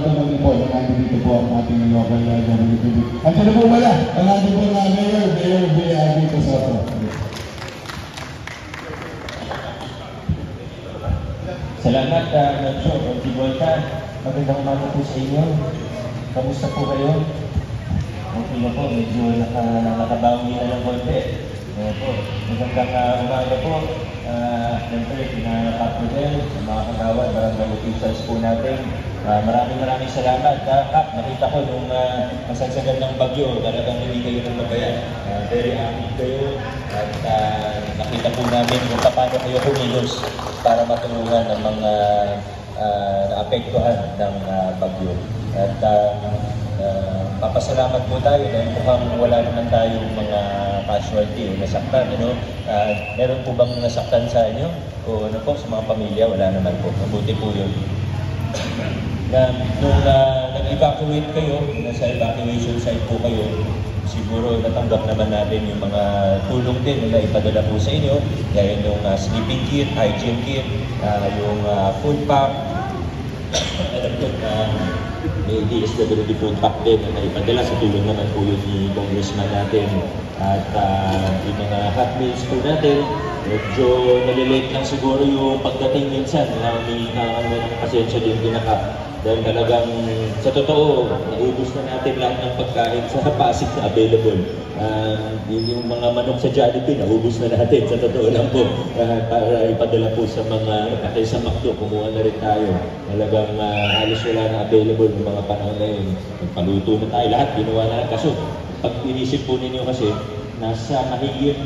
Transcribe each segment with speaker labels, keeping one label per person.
Speaker 1: tuloy po na nandito po ang ating local WTV. At ano po wala, ang ating po na Mayor B.R.B. Cosoto.
Speaker 2: Salamat, Nacho, Volta. Magandang umaga po sa inyo. Kamusta po kayo? Okay na po, medyo nakabawi na ng konti. Po, magandang umaga po. Siyempre, pinaka-Capodel, sa mga kagawad, barangay officials po natin. Maraming salamat. Kap, nakita ko nung masagsagan ng bagyo, talagang hindi kayo ng mabayan. Very active kayo. At nakita po namin kung paano kayo kumilos para matulungan ng mga naapektuhan ng bagyo. At papasalamat po tayo dahil mukhang wala naman tayong mga casualty o nasaktan. Meron po bang nasaktan sa inyo? O ano po, sa mga pamilya? Wala naman po. Mabuti po yun. Nung nag-evacuate kayo, nasa evacuation site po kayo, siguro natanggap naman natin yung mga tulong din na ipadala po sa inyo. Gaya yung sleeping kit, hygiene kit, yung food pack. Alam ko na may DSWD food pack din na ipadala sa tulong naman po yun ni Congressman natin. At yung mga hot meals po natin, medyo nalilate lang siguro yung pagdating minsan na may pasensya din pinaka. Dahil talagang sa totoo, naubos na natin lahat ng pagkain sa Pasig na available. Yung mga manok sa Jollibee, naubos na natin sa totoo lang po. Para ipadala po sa mga, pati sa McDo, kumuha na rin tayo. Talagang halos wala na available ng mga panahon na yun. Nagpaluto na tayo, lahat ginawa na. Kaso, pag inisip po ninyo kasi, nasa mahigit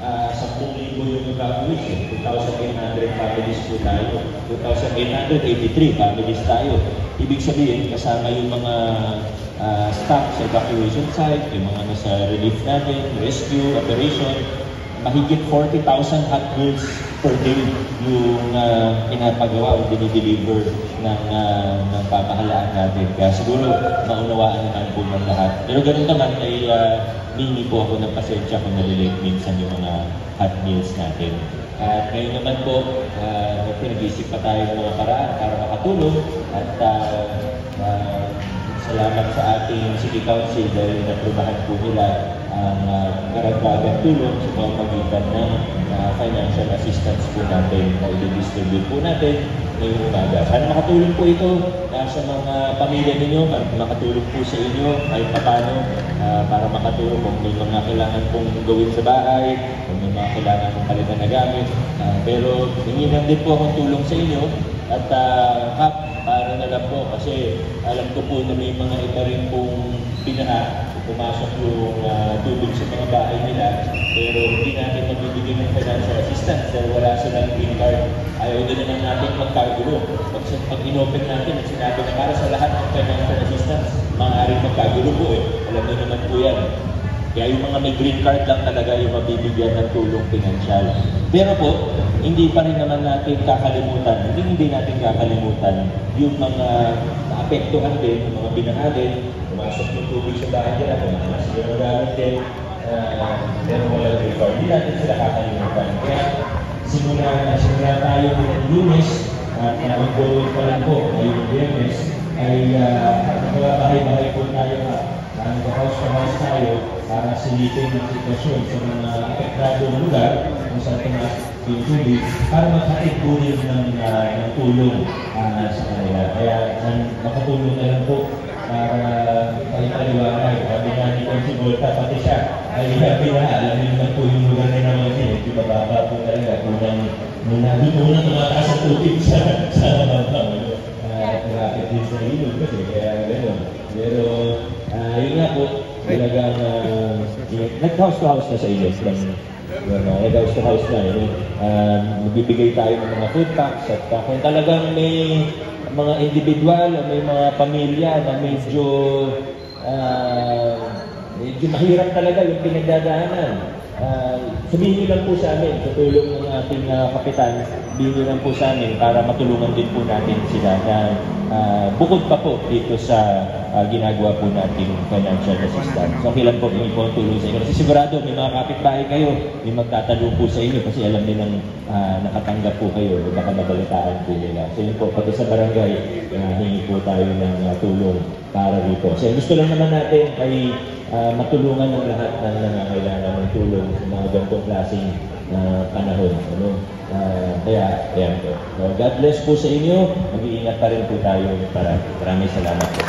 Speaker 2: 10,000 yung evacuation, 2,800 families po tayo, 2,883 families tayo. Ibig sabihin, kasama yung mga staff sa evacuation site, yung mga nasa relief natin, rescue, operation, mahigit 40,000 hot meals per day yung pinapagawa o dinideliver ng pamahalaan natin. Kaya siguro maunawaan naman po ng lahat. Pero ganun naman ay mingi po ako ng pasensya kung nalilate minsan yung mga hot meals natin. At ngayon naman po, pinag-isip pa tayo ng mga paraan para makatulong at salamat sa ating City Council dahil natrubahan po nila ang karagdagang tulong sa pamamagitan ng financial assistance po natin na i-distribute po natin ngayong umaga. Sana makatulong po ito sa mga pamilya ninyo, makatulong po sa inyo kahit paano para makatulong kung may mga kailangan pong gawin sa bahay, kung may mga kailangan pong palitan na gamit. Pero hinginan din po akong tulong sa inyo at para na lang po kasi alam ko po na may mga iba rin pong pinaha, pumasok yung tubig sa mga bahay nila, pero hindi natin mabibigyan ng financial assistance dahil wala silang green card. Ayaw din naman natin magkagulo. Pag in-open natin at sinabi na para sa lahat ng financial assistance, maaaring magkagulo po Alam niyo naman po yan. Kaya yung mga may green card lang talaga yung mabibigyan ng tulong pinansyal. Pero po, hindi pa rin naman natin kakalimutan, hindi natin kakalimutan yung mga naapektuhan din, yung mga binaha din, pumasok yung tubig sa bahay nila, pumasok yung gamit din, pero wala green card. Hindi natin sila kakalimutan. Kaya simula tayo ng Lunes, at nag-goal pa lang po ngayong Biyernes, ay mga bahay-bahay po tayo house to house tayo para silipin ang sitwasyon sa mga apektadong lugar kung saan tumas yung tubig para maghatid po rin ng tulong sa kanila. Kaya makatulong na lang po para paliwanag. Sabi nga ni Consi Volta, pati siya ay pinaalam naman po yung lugar na naman din. Yung bababa po talaga. Unang tumataas ang tubig sa bangkang. Malapit din sa ilog kasi kaya gano'n. Pero yun nga po, talagang nag-house to house na sa inyo. Nag-house to house na. Magbibigay tayo ng mga food packs at kung talagang may mga individual o may mga pamilya na medyo mahirap talaga yung pinagdadaanan. Sabihin nyo lang po sa amin, sa tulong ng ating kapitan, sabihin nyo lang po sa amin para matulungan din po natin sila na bukod pa po dito sa ginagawa po nating financial assistance. So, okay lang po, may po tulong sa inyo. Kasi sigurado, may mga kapitbahay kayo, may magtatanong po sa inyo kasi alam nilang nakatanggap po kayo, baka mabalitaan po nila. So, yun po, pati sa barangay, hingi po tayo ng tulong para dito. So, gusto lang naman natin ay matulungan ng lahat ng nangangailangan ng tulong sa mga ganitong klaseng panahon. Ano? Kaya, ayan po. So, God bless po sa inyo. Mag-iingat pa rin po tayo. Maraming salamat po.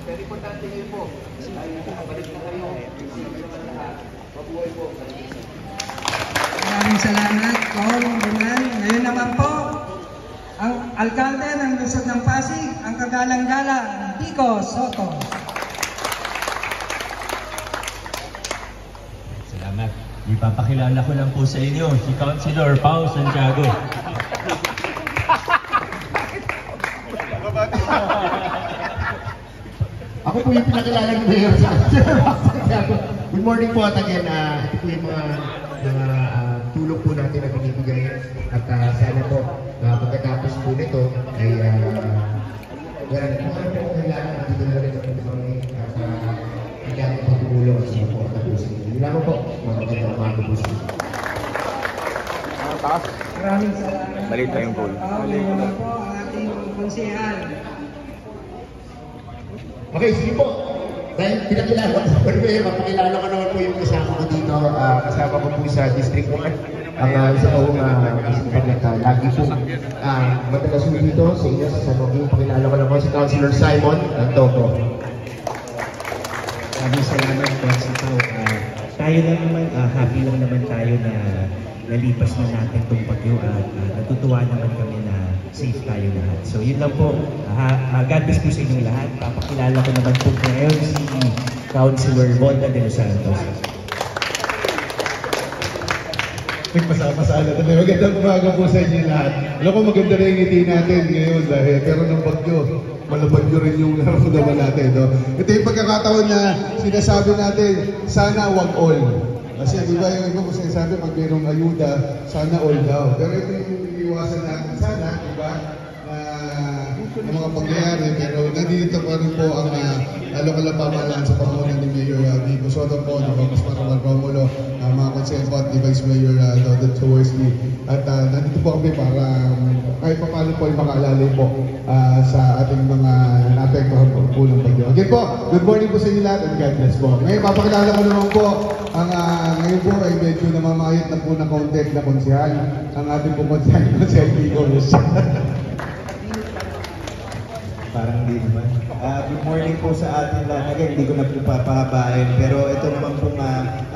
Speaker 3: Pero importante ngayon po, ay balik na kayo, naman lahat, mabuhay po.
Speaker 4: Maraming salamat, Kong Roman. Ngayon naman po, ang alkalde ng Lungsod ng Pasig, ang kagalang-galang Pico Soto.
Speaker 2: Salamat. Ipapakilala ko lang po sa inyo si Councilor Pao Santiago.
Speaker 5: Ako po yung pinakilala ng Mayor sa Santiago. Good morning po at again, ito po yung mga tulong po natin na binibigay at sana po pagkatapos po nito ay kailangan dito na rin ang mga kailangan pagtulong sa mga pagtapusin. Yun lang po, magandang umaga po sa inyo.
Speaker 4: Maraming salamat.
Speaker 6: Balik tayong goal.
Speaker 4: Ngayon naman po ang ating konsehal.
Speaker 5: Okay, sige po. Dahil pinakilala ko sa Mayor, mapakilala ko naman po yung kasama ko dito. Kasama ko po sa District 1. Ang isa ko lagi po madalas po dito sa inyo sa San Joaquin. Pakilala ko naman si Councilor Simon Antoco.
Speaker 7: Maraming salamat po sa tayo lang naman, happy lang naman tayo na nalipas na natin itong bagyo at natutuwa naman kami na safe tayo lahat. So yun lang po, God bless po sa inyong lahat. Papakilala ko naman po ngayon si Councilor Bonda de Los Santos.
Speaker 1: Nagpasama-sala tayo. Magandang umaga po sa inyo lahat. Alam ko maganda rin yung ngiti natin ngayon dahil pero ng bagyo, malabagyo rin yung naramdaman natin. No? Ito yung pagkakataon na sinasabi natin, sana wag all. Kasi di ba yung iba ko sinasabi, pag mayroong ayuda, sana all daw. Pero ito yung iniwasan natin sana, di ba, na mga pangyayari. Pero nandito pa rin po ang lokal na pamahalaan sa pangunan ni Mayor Vico Soto po, di ba, Mas Maramar Romulo, mga konseho at ni Vice Mayor Dodon Towersley. At nandito po kami para kahit pa paano po ay makaalalay po sa ating mga naapektuhan po ng bagyo. Again po, good morning po sa inyo lahat and God bless po. Ngayon, papakilala ko naman po ang ngayon po ay medyo namamayat na po na contact na konsehal. Ang ating po konsehal Vico.
Speaker 7: Parang di naman. Good morning po sa atin lahat. Again, hindi ko na po papahabain. Pero ito naman po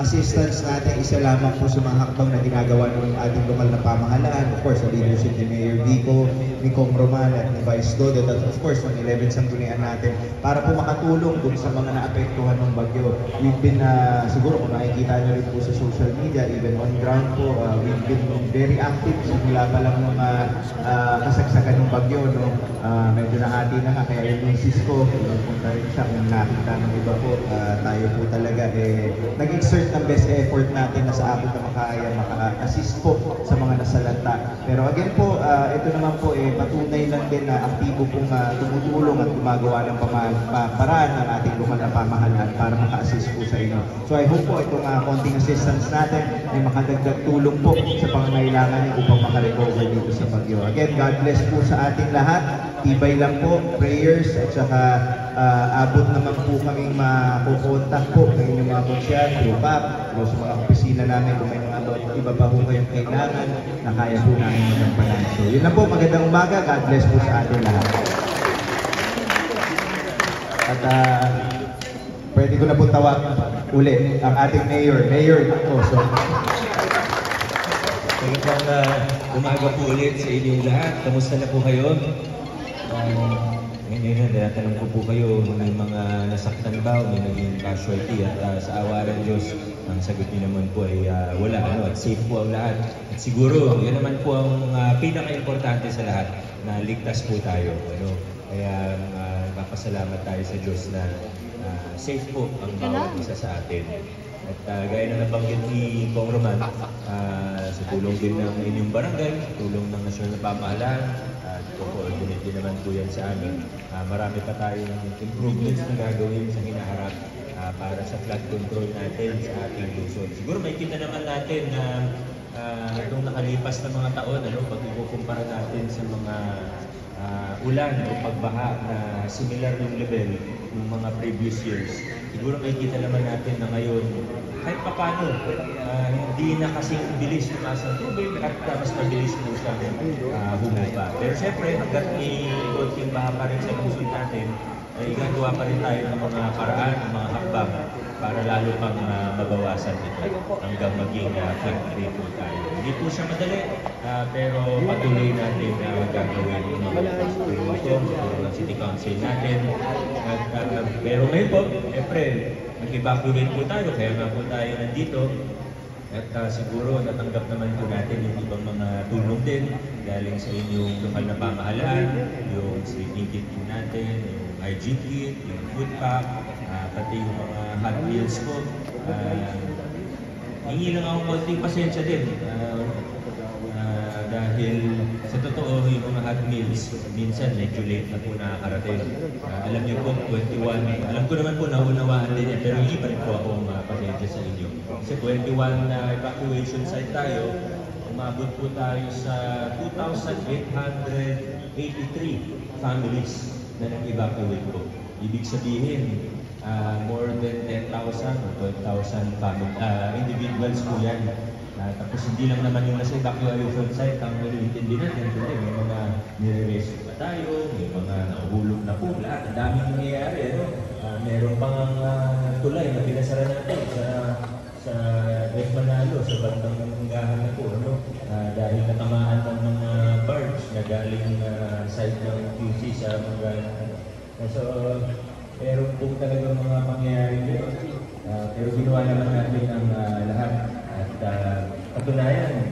Speaker 7: assistance natin, isa lamang po sa mga hakbang na ginagawa ng ating lokal na pamahalaan. Of course, sa leadership ni Mayor Vico, ni Kong Roman at ni Vice Dodon, at of course, ng 11 sanggunian natin para po makatulong dun sa mga naapektuhan ng bagyo. We've been, siguro kung nakikita nyo rin po sa social media, even on ground po, we've been very active simula pa lang ng kasagsagan ng bagyo. No? Medyo nahati na nga, kaya yung misis ko, punta rin siya kung nakita ng iba po, tayo po talaga nag-exert ng best effort natin na sa abot na makaya, maka-assist po sa mga nasalanta. Pero again po, ito naman po patunay lang din na aktibo pong tumutulong at gumagawa ng paraan ng ating lokal na pamahalaan para maka-assist po sa inyo. So I hope po itong konting assistance natin ay makadagdag tulong po sa pangangailangan niyo upang makarecover dito sa bagyo. Again, God bless po sa ating lahat. Tibay lang po, prayers at saka abot naman po kaming makukontak po ng inyong mga konsyal, through PAP, sa mga opisina namin kung may mga iba pa po kayong kailangan na kaya po namin magampanan. So yun lang po, magandang umaga, God bless po sa ating lahat. At pwede ko na po tawag ulit ang ating Mayor Vico.
Speaker 2: Magandang umaga po ulit sa inyong lahat. Kamusta na po kayo? Ngayon, tinatanong ko po kayo, may mga nasaktan ba o may naging casualty at sa awa ng Diyos, ang sagot niyo naman po ay wala, at safe po ang lahat. At siguro, yan naman po ang pinaka-importante sa lahat, na ligtas po tayo. Kaya papasalamat tayo sa Diyos na safe po ang bawat isa sa atin. At gaya na nabanggit ni Kong Roman, sa tulong din ng inyong barangay, sa tulong ng nasyonal na pamahalaan, co-coordinate din naman po yan sa amin. Marami pa tayong improvements na gagawin sa hinaharap para sa flood control natin sa ating lungsod. Siguro may kita naman natin na itong nakalipas na mga taon, pag ikukumpara natin sa mga ulan o pagbaha na similar yung level ng mga previous years. Siguro may kita naman natin na ngayon, kahit papano, hindi na kasing bilis tumaas ang tubig at mas mabilis mo siyang humupa. Pero siyempre, hanggat may konting baha pa rin sa lungsod natin, ay gagawa pa rin tayo ng mga paraan, ng mga hakbang para lalo pang mabawasan ito hanggang maging flood-free po tayo. Hindi po siya madali, pero patuloy natin gagawin yung mga tulong ng City Council natin. Pero ngayon po, siyempre, nag-evacuate po tayo, kaya nga po tayo nandito. At siguro natanggap naman po natin yung ibang mga tulong din galing sa inyong lokal na pamahalaan, yung sleeping kit po natin, yung hygiene kit, yung food pack, pati yung mga hot meals po. Hingi lang akong konting pasensya din. Dahil sa totoo, yung mga hot meals, minsan medyo late na po nakakarating. Alam niyo po, 21, alam ko naman po naunawaan din yan, pero hindi pa rin po akong pasensya sa inyo. Kasi 21 na evacuation site tayo, umabot po tayo sa 2,883 families na nag-evacuate po. Ibig sabihin, more than 10,000 or 12,000 individuals po yan. Tapos hindi lang naman yung nasa evacuation site ang nilintindi natin. May mga nire-rescue pa tayo, may mga nahulog na po. Lahat, ang daming nangyayari. Meron pang tulay na pinasara natin sa Lake Manalo, sa bandang Manggahan na po. Dahil natamaan ng mga barge na galing site ng QC sa Manggahan. So, meron po talaga mga pangyayari dito. Pero ginawa naman natin ang lahat. At patunayan,